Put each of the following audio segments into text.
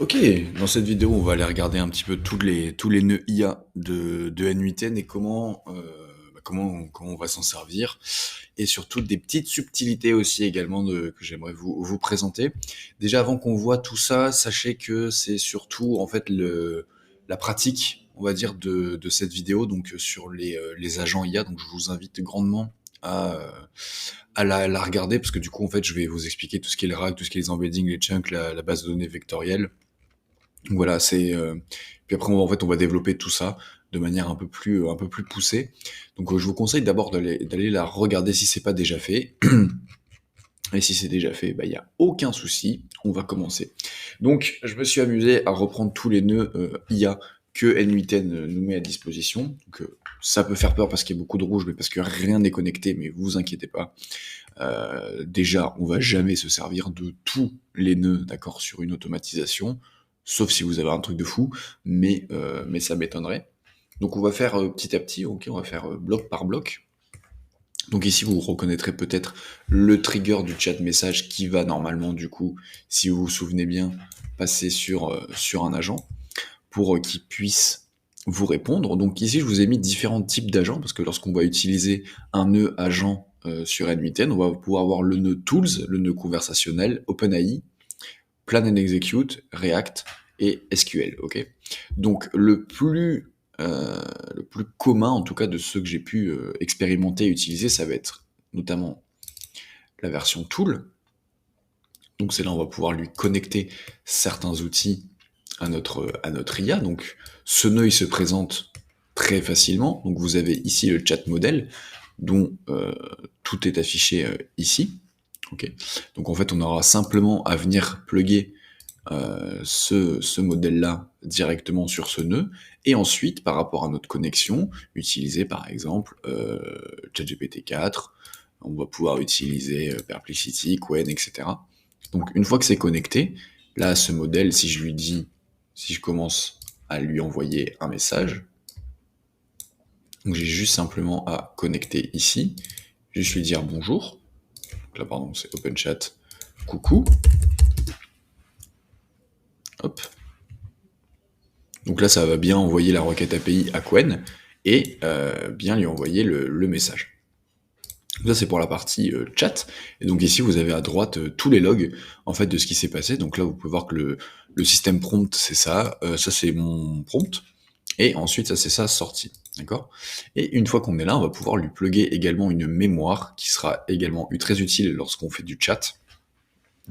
Ok, dans cette vidéo, on va aller regarder un petit peu tous les nœuds IA de N8N et comment on va s'en servir. Et surtout des petites subtilités aussi également que j'aimerais vous présenter. Déjà, avant qu'on voit tout ça, sachez que c'est surtout en fait la pratique, on va dire, de cette vidéo, donc sur les agents IA. Donc je vous invite grandement à, euh, à la regarder parce que du coup, en fait, je vais vous expliquer tout ce qui est le RAG, tout ce qui est les embeddings, les chunks, la base de données vectorielle. Donc voilà, puis après on va développer tout ça de manière un peu plus poussée. Donc je vous conseille d'abord d'aller la regarder si c'est pas déjà fait. Et si c'est déjà fait, bah il y a aucun souci, on va commencer. Donc je me suis amusé à reprendre tous les nœuds IA que N8N nous met à disposition. Donc ça peut faire peur parce qu'il y a beaucoup de rouge, mais parce que rien n'est connecté, mais vous inquiétez pas. Déjà, on va jamais se servir de tous les nœuds, d'accord, sur une automatisation, sauf si vous avez un truc de fou, mais ça m'étonnerait. Donc on va faire petit à petit, ok, on va faire bloc par bloc. Donc ici, vous reconnaîtrez peut-être le trigger du chat message qui va normalement, du coup, si vous vous souvenez bien, passer sur un agent pour qu'il puisse vous répondre. Donc ici, je vous ai mis différents types d'agents, parce que lorsqu'on va utiliser un nœud agent sur N8N, on va pouvoir avoir le nœud Tools, le nœud conversationnel, OpenAI, Plan and Execute, React et SQL. Ok. Donc le plus commun, en tout cas de ceux que j'ai pu expérimenter et utiliser, ça va être notamment la version Tool. Donc c'est là on va pouvoir lui connecter certains outils à notre IA. Donc ce nœud il se présente très facilement. Donc vous avez ici le chat modèle dont tout est affiché ici. Okay. Donc en fait on aura simplement à venir plugger ce modèle-là directement sur ce nœud, et ensuite par rapport à notre connexion, utiliser par exemple ChatGPT 4, on va pouvoir utiliser Perplexity, Qwen, etc. Donc une fois que c'est connecté, là ce modèle, si je commence à lui envoyer un message, donc j'ai juste simplement à connecter ici, juste lui dire bonjour, donc là pardon c'est OpenChat, coucou, hop, donc là, ça va bien envoyer la requête API à Qwen et bien lui envoyer le message. Donc ça, c'est pour la partie chat. Et donc ici, vous avez à droite tous les logs en fait de ce qui s'est passé. Donc là, vous pouvez voir que le système prompt, c'est ça. Ça, c'est mon prompt. Et ensuite, ça, c'est ça sortie. D'accord. Et une fois qu'on est là, on va pouvoir lui plugger également une mémoire qui sera également très utile lorsqu'on fait du chat.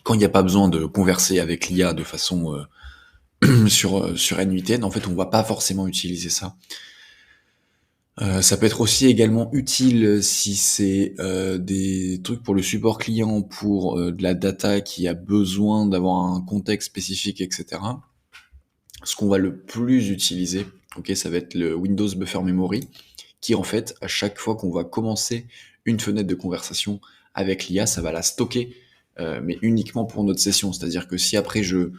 Quand il n'y a pas besoin de converser avec l'IA de façon sur N8N, en fait, on va pas forcément utiliser ça. Ça peut être aussi également utile si c'est des trucs pour le support client, pour de la data qui a besoin d'avoir un contexte spécifique, etc. Ce qu'on va le plus utiliser, ok, ça va être le Windows Buffer Memory, qui en fait, à chaque fois qu'on va commencer une fenêtre de conversation avec l'IA, ça va la stocker, mais uniquement pour notre session. C'est-à-dire que si après je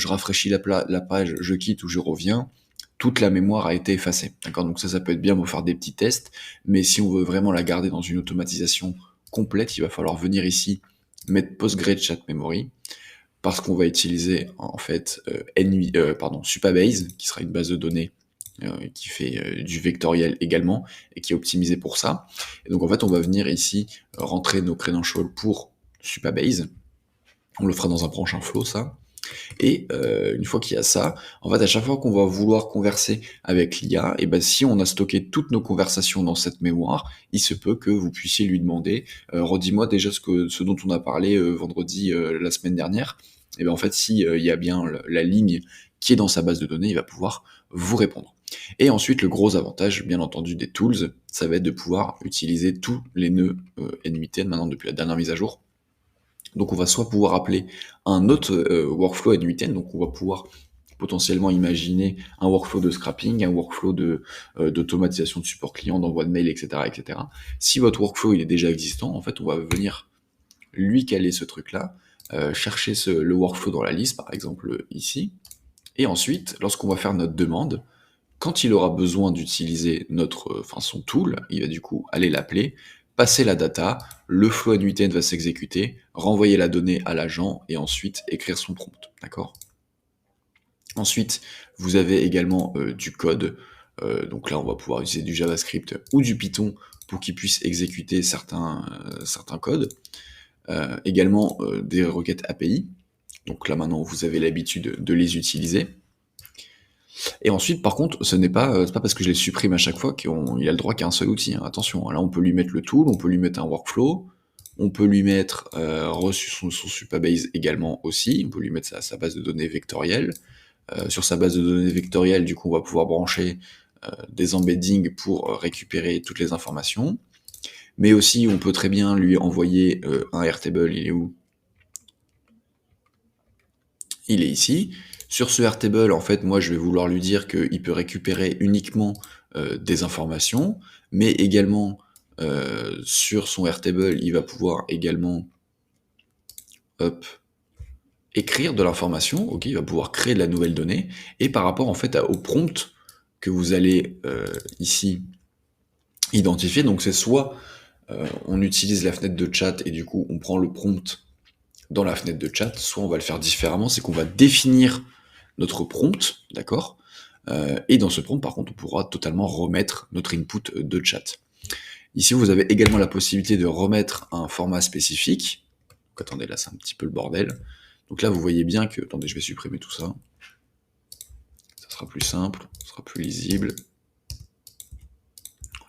rafraîchis la page, je quitte ou je reviens, toute la mémoire a été effacée. D'accord. Donc ça peut être bien pour faire des petits tests, mais si on veut vraiment la garder dans une automatisation complète, il va falloir venir ici mettre Postgre Chat Memory, parce qu'on va utiliser en fait Supabase, qui sera une base de données qui fait du vectoriel également et qui est optimisé pour ça. Et donc en fait, on va venir ici rentrer nos credentials pour Supabase. On le fera dans un prochain flow, ça. Et une fois qu'il y a ça, en fait, à chaque fois qu'on va vouloir converser avec l'IA, et ben si on a stocké toutes nos conversations dans cette mémoire, il se peut que vous puissiez lui demander, redis-moi déjà ce dont on a parlé vendredi la semaine dernière. Et ben en fait, si il y a bien la ligne qui est dans sa base de données, il va pouvoir vous répondre. Et ensuite, le gros avantage, bien entendu, des tools, ça va être de pouvoir utiliser tous les nœuds N8N maintenant depuis la dernière mise à jour. Donc on va soit pouvoir appeler un autre workflow N8N, donc on va pouvoir potentiellement imaginer un workflow de scrapping, un workflow d'automatisation de support client, d'envoi de mail, etc., etc. Si votre workflow il est déjà existant, en fait, on va venir lui caler ce truc-là, chercher le workflow dans la liste, par exemple ici, et ensuite, lorsqu'on va faire notre demande, quand il aura besoin d'utiliser son tool, il va du coup aller l'appeler, passer la data, le flow N8N va s'exécuter, renvoyer la donnée à l'agent et ensuite écrire son prompt. D'accord. Ensuite, vous avez également du code. Donc là, on va pouvoir utiliser du JavaScript ou du Python pour qu'il puisse exécuter certains codes. Également des requêtes API. Donc là maintenant, vous avez l'habitude de les utiliser. Et ensuite, par contre, c'est pas parce que je les supprime à chaque fois qu'il a le droit qu'à un seul outil, hein. Attention, là on peut lui mettre le tool, on peut lui mettre un workflow, on peut lui mettre son Supabase également aussi, on peut lui mettre sa base de données vectorielle. Sur sa base de données vectorielle, du coup, on va pouvoir brancher des embeddings pour récupérer toutes les informations. Mais aussi, on peut très bien lui envoyer un Airtable, il est où? Il est ici. Sur ce Airtable, en fait, moi, je vais vouloir lui dire qu'il peut récupérer uniquement des informations, mais également sur son Airtable, il va pouvoir également hop, écrire de l'information, ok, il va pouvoir créer de la nouvelle donnée, et par rapport en fait au prompt que vous allez ici identifier, donc c'est soit on utilise la fenêtre de chat et du coup on prend le prompt dans la fenêtre de chat, soit on va le faire différemment, c'est qu'on va définir notre prompt, d'accord, et dans ce prompt par contre on pourra totalement remettre notre input de chat. Ici vous avez également la possibilité de remettre un format spécifique. Donc, attendez, là c'est un petit peu le bordel. Donc là vous voyez bien que, attendez, je vais supprimer tout ça, ça sera plus simple, ça sera plus lisible.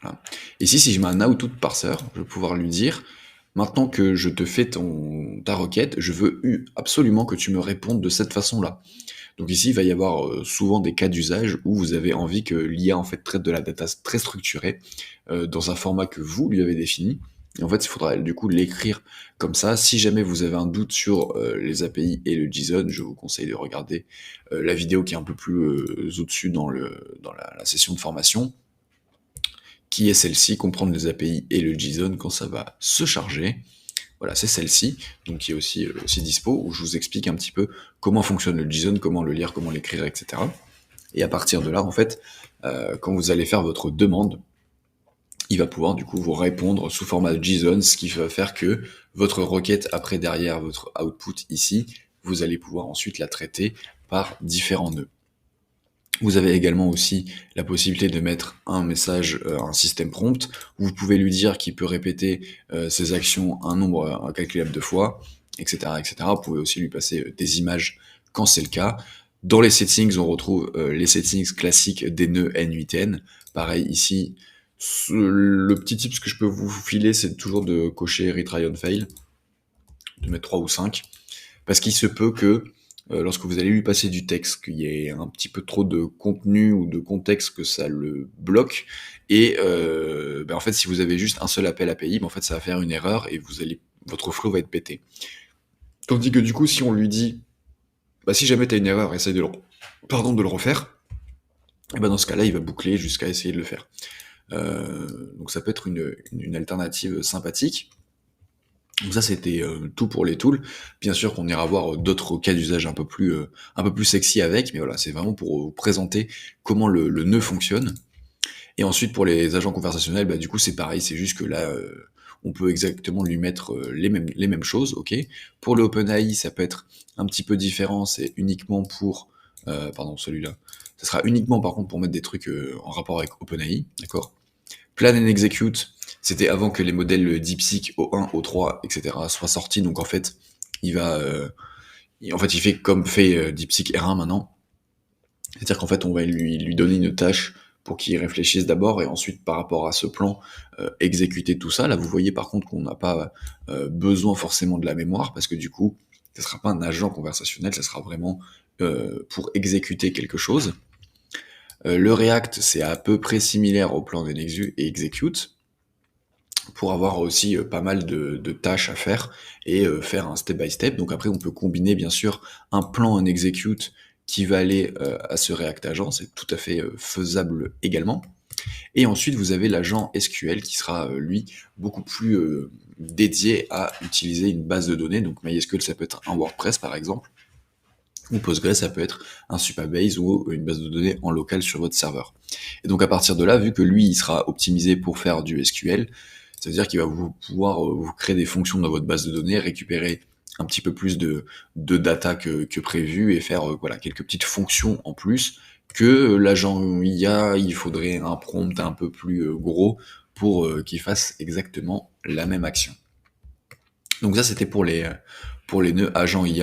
Voilà. Ici, si je mets un output parser, je vais pouvoir lui dire, maintenant que je te fais ta requête, je veux absolument que tu me répondes de cette façon-là. Donc ici, il va y avoir souvent des cas d'usage où vous avez envie que l'IA en fait traite de la data très structurée dans un format que vous lui avez défini. Et en fait, il faudra du coup l'écrire comme ça. Si jamais vous avez un doute sur les API et le JSON, je vous conseille de regarder la vidéo qui est un peu plus au-dessus dans la session de formation, qui est celle-ci, comprendre les API et le JSON quand ça va se charger. Voilà, c'est celle-ci, donc qui est aussi dispo, où je vous explique un petit peu comment fonctionne le JSON, comment le lire, comment l'écrire, etc. Et à partir de là, en fait, quand vous allez faire votre demande, il va pouvoir du coup vous répondre sous format JSON, ce qui va faire que votre requête, après derrière votre output ici, vous allez pouvoir ensuite la traiter par différents nœuds. Vous avez également aussi la possibilité de mettre un message, un système prompt. Vous pouvez lui dire qu'il peut répéter ses actions un nombre incalculable de fois, etc., etc. Vous pouvez aussi lui passer des images quand c'est le cas. Dans les settings, on retrouve les settings classiques des nœuds N8N. Pareil ici, le petit tip que je peux vous filer, c'est toujours de cocher retry on fail, de mettre 3 ou 5, parce qu'il se peut que lorsque vous allez lui passer du texte, qu'il y ait un petit peu trop de contenu ou de contexte, que ça le bloque, et en fait si vous avez juste un seul appel API, en fait ça va faire une erreur et votre flow va être pété. Tandis que du coup si on lui dit, si jamais tu as une erreur, essaye de le refaire, et dans ce cas-là il va boucler jusqu'à essayer de le faire. Donc ça peut être une alternative sympathique. Donc ça c'était tout pour les tools. Bien sûr qu'on ira voir d'autres cas d'usage un peu plus sexy avec, mais voilà, c'est vraiment pour vous présenter comment le nœud fonctionne. Et ensuite pour les agents conversationnels, du coup c'est pareil, c'est juste que là on peut exactement lui mettre les mêmes choses, ok. Pour le OpenAI, ça peut être un petit peu différent, c'est uniquement pour celui-là. Ça sera uniquement par contre pour mettre des trucs en rapport avec OpenAI, d'accord. Plan and Execute, c'était avant que les modèles DeepSeek O1, O3, etc. soient sortis, donc en fait, il fait comme fait DeepSeek R1 maintenant. C'est-à-dire qu'en fait, on va lui donner une tâche pour qu'il réfléchisse d'abord, et ensuite, par rapport à ce plan, exécuter tout ça. Là, vous voyez par contre qu'on n'a pas besoin forcément de la mémoire, parce que du coup, ce ne sera pas un agent conversationnel, ça sera vraiment pour exécuter quelque chose. Le React, c'est à peu près similaire au plan d'Enexu et Execute, pour avoir aussi pas mal de tâches à faire et faire un step by step. Donc après, on peut combiner bien sûr un plan, un execute qui va aller à ce React agent, c'est tout à fait faisable également. Et ensuite, vous avez l'agent SQL qui sera, lui, beaucoup plus dédié à utiliser une base de données. Donc MySQL, ça peut être un WordPress par exemple, ou Postgres, ça peut être un Supabase ou une base de données en local sur votre serveur. Et donc à partir de là, vu que lui, il sera optimisé pour faire du SQL, ça veut dire qu'il va pouvoir vous créer des fonctions dans votre base de données, récupérer un petit peu plus de data que prévu, et faire voilà, quelques petites fonctions en plus, que l'agent IA, il faudrait un prompt un peu plus gros pour qu'il fasse exactement la même action. Donc ça, c'était pour les nœuds agents IA.